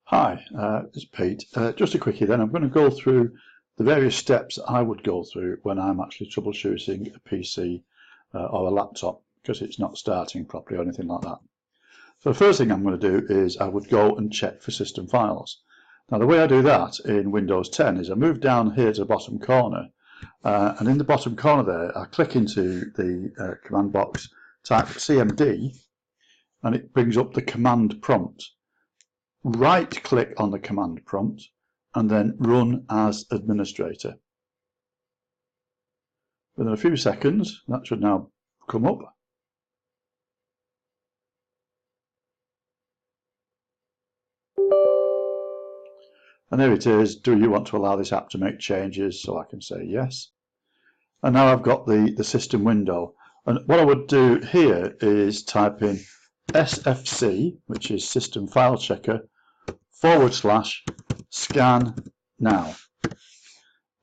Hi, it's Pete. Just a quickie then. I'm going to go through the various steps I would go through when I'm actually troubleshooting a PC or a laptop because it's not starting properly or anything like that. So the first thing I'm going to do is I would go and check for system files. Now the way I do that in Windows 10 is I move down here to the bottom corner and in the bottom corner there I click into the command box, type CMD, and it brings up the command prompt. Right click on the command prompt and then run as administrator. Within a few seconds that should now come up. And there it is. Do you want to allow this app to make changes? So I can say yes. And now I've got the system window. And what I would do here is type in SFC, which is System File Checker, / scan now.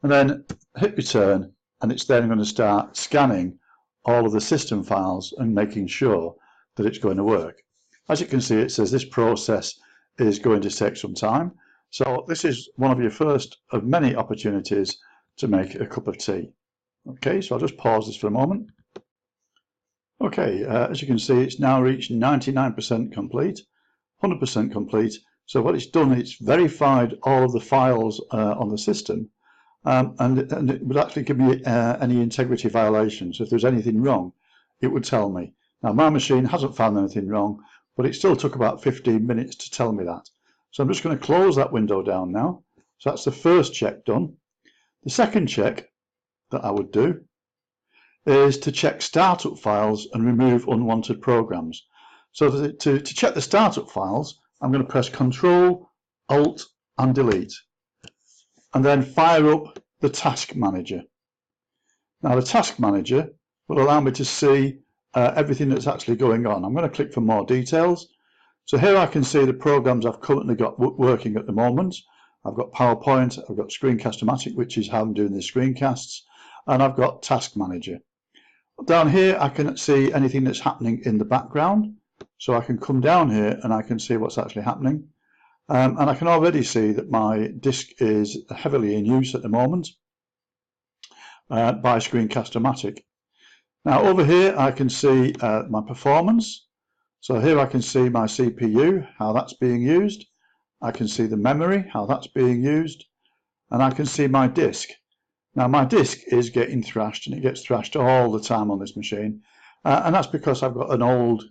And then hit return, and it's then going to start scanning all of the system files and making sure that it's going to work. As you can see, it says this process is going to take some time. So this is one of your first of many opportunities to make a cup of tea. Okay, so I'll just pause this for a moment. Okay, as you can see, it's now reached 99% complete, 100% complete. So what it's done, it's verified all of the files on the system, and it would actually give me any integrity violations. So if there's anything wrong, it would tell me. Now my machine hasn't found anything wrong, but it still took about 15 minutes to tell me that. So I'm just going to close that window down now. So that's the first check done. The second check that I would do is to check startup files and remove unwanted programs. So to check the startup files, I'm going to press Control, Alt and Delete, and then fire up the Task Manager. Now the Task Manager will allow me to see everything that's actually going on. I'm going to click for more details. So here I can see the programs I've currently got working at the moment. I've got PowerPoint, I've got Screencast-O-Matic, which is how I'm doing the screencasts, and I've got Task Manager. Down here I can see anything that's happening in the background. So I can come down here and I can see what's actually happening. And I can already see that my disk is heavily in use at the moment by Screencast-O-Matic. Now over here I can see my performance. So here I can see my CPU, how that's being used. I can see the memory, how that's being used. And I can see my disk. Now my disk is getting thrashed, and it gets thrashed all the time on this machine. And that's because I've got an old,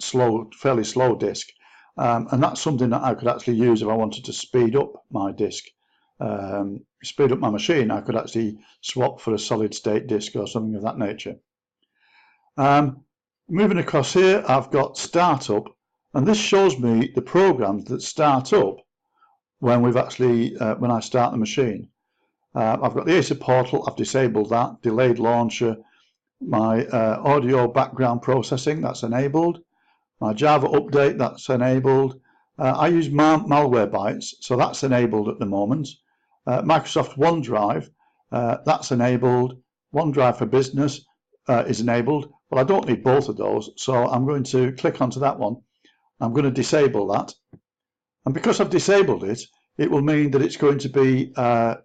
fairly slow disk. And that's something that I could actually use if I wanted to speed up my disk. Speed up my machine, I could actually swap for a solid state disk or something of that nature. Moving across here, I've got Startup, and this shows me the programs that start up when we've actually when I start the machine. I've got the ACER portal, I've disabled that, delayed launcher, my audio background processing, that's enabled, my Java update, that's enabled. I use Malware bytes, so that's enabled at the moment. Microsoft OneDrive, that's enabled. OneDrive for Business is enabled. Well, I don't need both of those, so I'm going to click onto that one. I'm going to disable that. And because I've disabled it, it will mean that it's going to be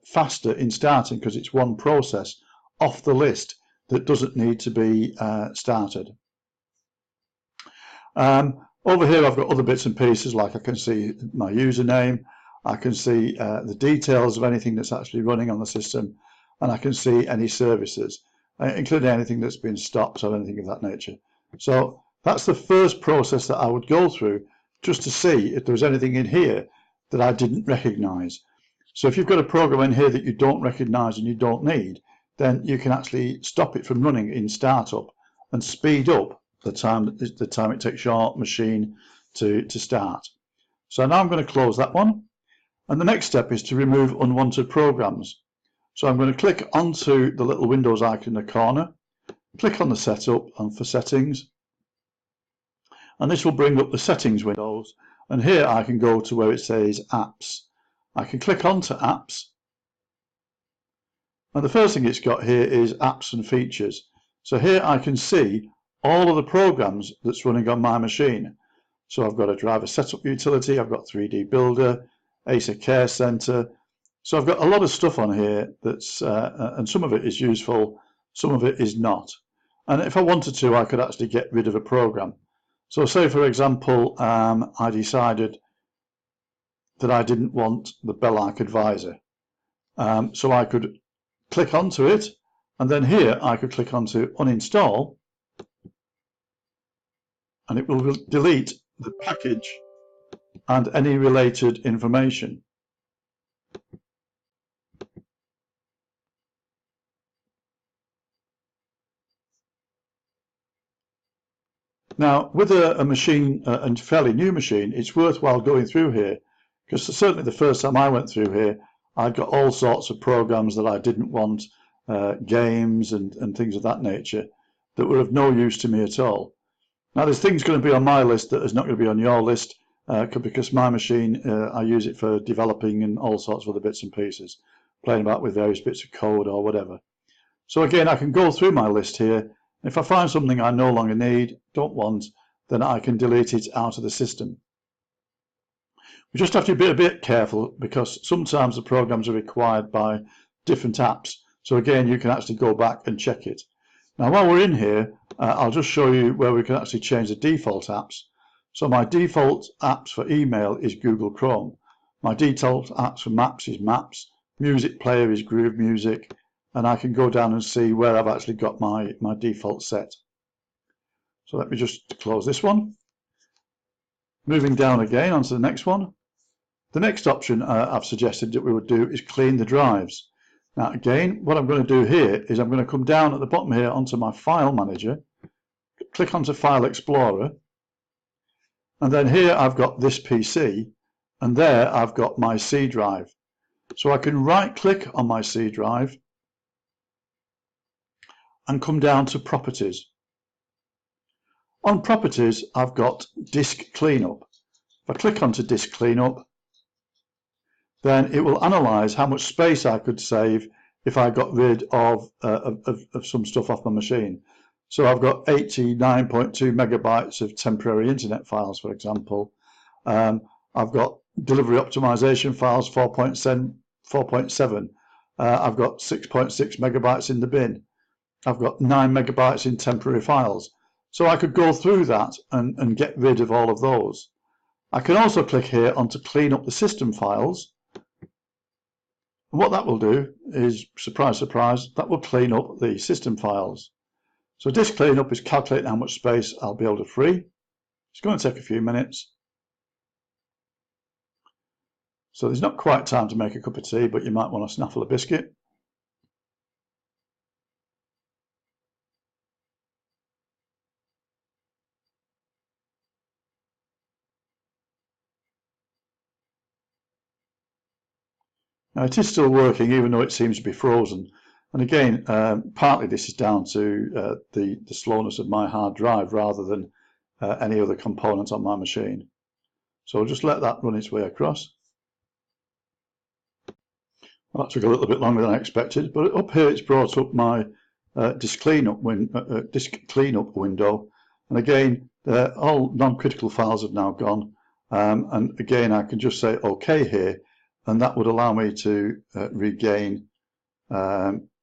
faster in starting because it's one process off the list that doesn't need to be started. Over here I've got other bits and pieces, like I can see my username, I can see the details of anything that's actually running on the system, and I can see any services, including anything that's been stopped or anything of that nature. So that's the first process that I would go through, just to see if there's anything in here that I didn't recognize. So if you've got a program in here that you don't recognize and you don't need, then you can actually stop it from running in startup and speed up the time it takes your machine to start. So now I'm going to close that one, and the next step is to remove unwanted programs. So I'm going to click onto the little Windows icon in the corner, click on the setup and for settings, and this will bring up the settings windows, and here I can go to where it says apps. I can click onto apps, and the first thing it's got here is apps and features. So here I can see all of the programs that's running on my machine. So I've got a driver setup utility, I've got 3D Builder, ACER Care Center. So I've got a lot of stuff on here that's, and some of it is useful, some of it is not. And if I wanted to, I could actually get rid of a program. So say, for example, I decided that I didn't want the Belarc Advisor. So I could click onto it, and then here I could click onto Uninstall, and it will delete the package and any related information. Now, with a machine, a fairly new machine, it's worthwhile going through here, because certainly the first time I went through here, I'd got all sorts of programs that I didn't want, games and things of that nature, that were of no use to me at all. Now, there's things going to be on my list that is not going to be on your list, because my machine, I use it for developing and all sorts of other bits and pieces, playing about with various bits of code or whatever. So again, I can go through my list here. If I find something I no longer need, don't want, then I can delete it out of the system. We just have to be a bit careful, because sometimes the programs are required by different apps. So again, you can actually go back and check it. Now, while we're in here, I'll just show you where we can actually change the default apps. So my default apps for email is Google Chrome. My default apps for Maps is Maps. Music player is Groove Music. And I can go down and see where I've actually got my default set. So let me just close this one. Moving down again onto the next one. The next option I've suggested that we would do is clean the drives. Now again, what I'm going to do here is I'm going to come down at the bottom here onto my File Manager, click onto File Explorer, and then here I've got this PC, and there I've got my C drive. So I can right click on my C drive and come down to Properties. On Properties, I've got Disk Cleanup. If I click onto Disk Cleanup, then it will analyze how much space I could save if I got rid of some stuff off my machine. So I've got 89.2 megabytes of temporary internet files, for example. I've got delivery optimization files, 4.7. I've got 6.6 megabytes in the bin. I've got 9 megabytes in temporary files. So I could go through that and get rid of all of those. I can also click here on to clean up the system files. And what that will do is, surprise, surprise, that will clean up the system files. So disk cleanup is calculating how much space I'll be able to free. It's going to take a few minutes. So there's not quite time to make a cup of tea, but you might want to snaffle a biscuit. Now it is still working, even though it seems to be frozen. And again, partly this is down to the slowness of my hard drive rather than any other component on my machine. So I'll just let that run its way across. Well, that took a little bit longer than I expected, but up here it's brought up my disk cleanup window. And again, all non-critical files have now gone. And again, I can just say OK here, and that would allow me to regain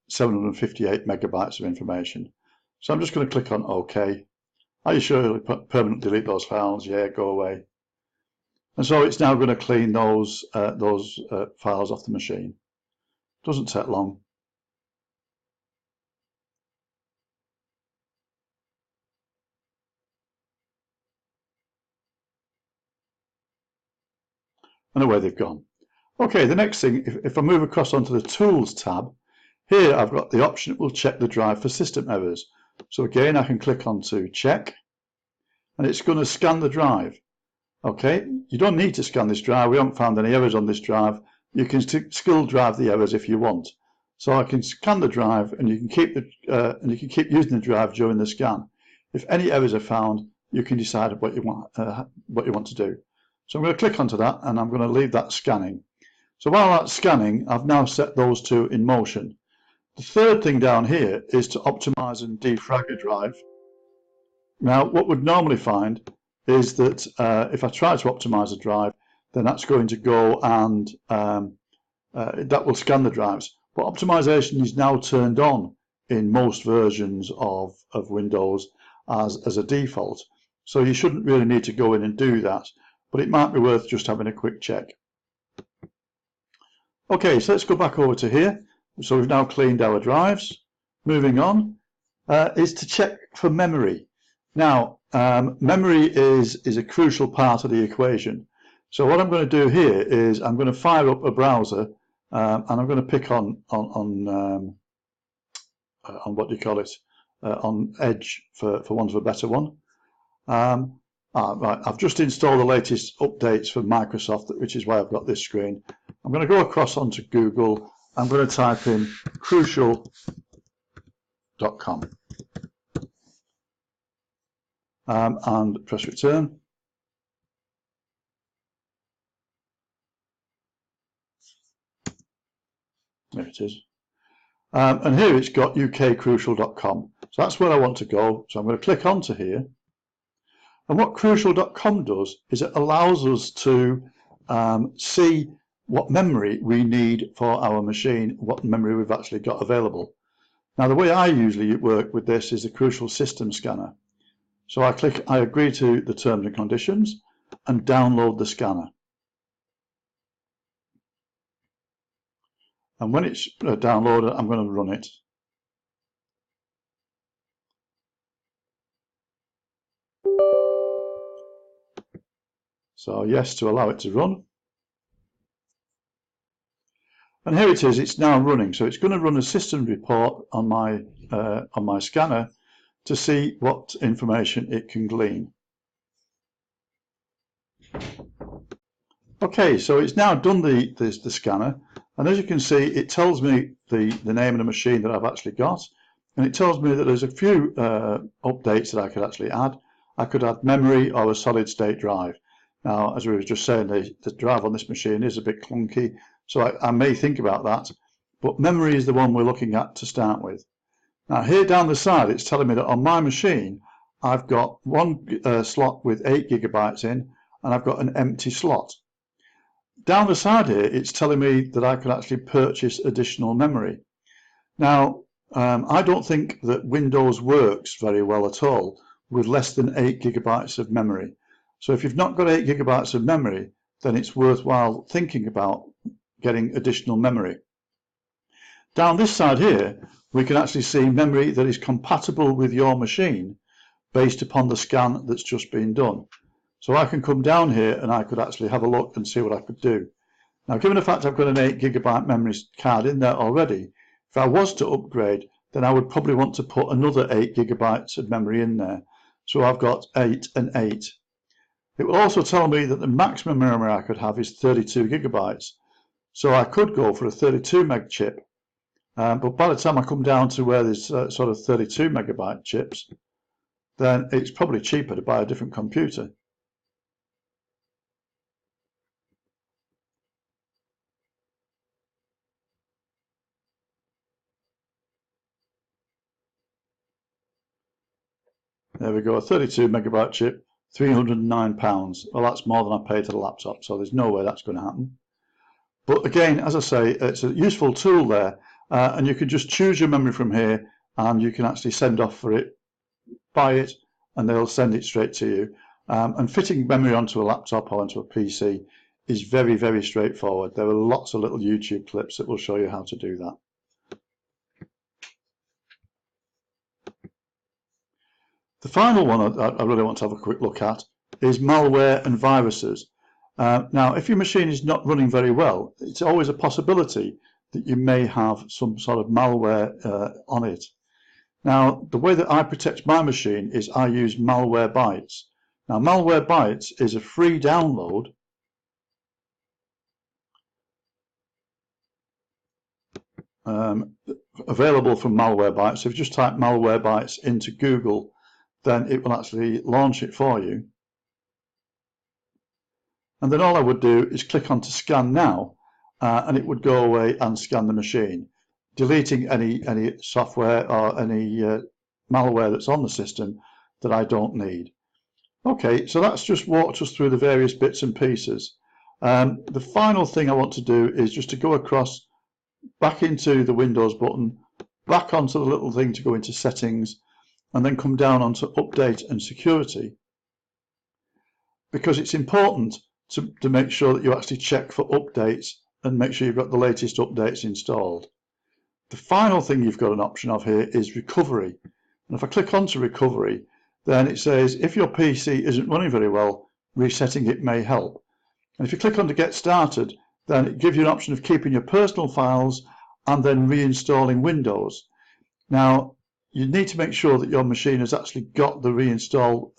758 megabytes of information. So I'm just going to click on OK. Are you sure you'll permanently delete those files? Yeah, go away. And so it's now going to clean those files off the machine. Doesn't take long. And away they've gone. Okay, the next thing, if I move across onto the Tools tab, here I've got the option that will check the drive for system errors. So again, I can click onto Check, and it's going to scan the drive. Okay, you don't need to scan this drive. We haven't found any errors on this drive. You can still drive the errors if you want. So I can scan the drive, and you can keep using the drive during the scan. If any errors are found, you can decide what you want to do. So I'm going to click onto that, and I'm going to leave that scanning. So while that's scanning, I've now set those two in motion. The third thing down here is to optimize and defrag a drive. Now, what we'd normally find is that if I try to optimize a drive, then that's going to go and that will scan the drives. But optimization is now turned on in most versions of Windows as a default. So you shouldn't really need to go in and do that, but it might be worth just having a quick check. Okay, so let's go back over to here. So we've now cleaned our drives. Moving on is to check for memory. Now, memory is a crucial part of the equation. So what I'm going to do here is I'm going to fire up a browser and I'm going to pick on what do you call it, on Edge for want of a better one. Right, I've just installed the latest updates for Microsoft, which is why I've got this screen. I'm going to go across onto Google. I'm going to type in crucial.com and press return. There it is. And here it's got ukcrucial.com. So that's where I want to go. So I'm going to click onto here. And what crucial.com does is it allows us to see what memory we need for our machine, what memory we've actually got available. Now, the way I usually work with this is a Crucial System Scanner. So I agree to the terms and conditions and download the scanner. And when it's downloaded, I'm going to run it. So yes to allow it to run. And here it is, it's now running. So it's going to run a system report on my scanner to see what information it can glean. Okay, so it's now done the scanner, and as you can see, it tells me the name of the machine that I've actually got, and it tells me that there's a few updates that I could actually add. I could add memory or a solid state drive. Now, as we were just saying, the drive on this machine is a bit clunky, so I may think about that, but memory is the one we're looking at to start with. Now, here down the side, it's telling me that on my machine, I've got one slot with 8 GB in, and I've got an empty slot. Down the side here, it's telling me that I can actually purchase additional memory. Now, I don't think that Windows works very well at all with less than 8 GB of memory. So if you've not got 8 GB of memory, then it's worthwhile thinking about getting additional memory. Down this side here, we can actually see memory that is compatible with your machine based upon the scan that's just been done. So I can come down here and I could actually have a look and see what I could do. Now, given the fact I've got an 8 GB memory card in there already, if I was to upgrade, then I would probably want to put another 8 GB of memory in there. So I've got 8 and 8. It will also tell me that the maximum memory I could have is 32 GB. So I could go for a 32 meg chip, but by the time I come down to where there's sort of 32 megabyte chips, then it's probably cheaper to buy a different computer. There we go, a 32 megabyte chip, £309. Well, that's more than I paid for the laptop, so there's no way that's going to happen. But again, as I say, it's a useful tool there, and you can just choose your memory from here, and you can actually send off for it, buy it, and they'll send it straight to you. And fitting memory onto a laptop or onto a PC is very, very straightforward. There are lots of little YouTube clips that will show you how to do that. The final one I really want to have a quick look at is malware and viruses. Now, if your machine is not running very well, it's always a possibility that you may have some sort of malware on it. Now, the way that I protect my machine is I use Malware Bytes. Now, Malware Bytes is a free download available from Malware Bytes. So if you just type Malware Bytes into Google, then it will actually launch it for you. And then all I would do is click on to scan now, and it would go away and scan the machine, deleting any software or any malware that's on the system that I don't need. Okay, so that's just walked us through the various bits and pieces. The final thing I want to do is just to go across back into the Windows button, back onto the little thing to go into settings, and then come down onto update and security, because it's important to make sure that you actually check for updates and make sure you've got the latest updates installed. The final thing you've got an option of here is recovery. And if I click onto recovery, then it says if your PC isn't running very well, resetting it may help. And if you click on to get started, then it gives you an option of keeping your personal files and then reinstalling Windows. Now, you need to make sure that your machine has actually got the reinstall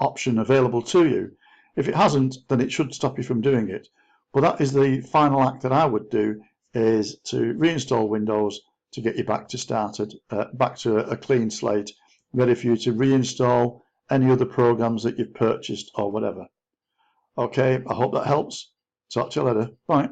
option available to you. If it hasn't, then it should stop you from doing it. But that is the final act that I would do, is to reinstall Windows to get you back to a clean slate, ready for you to reinstall any other programs that you've purchased or whatever. Okay, I hope that helps. Talk to you later. Bye.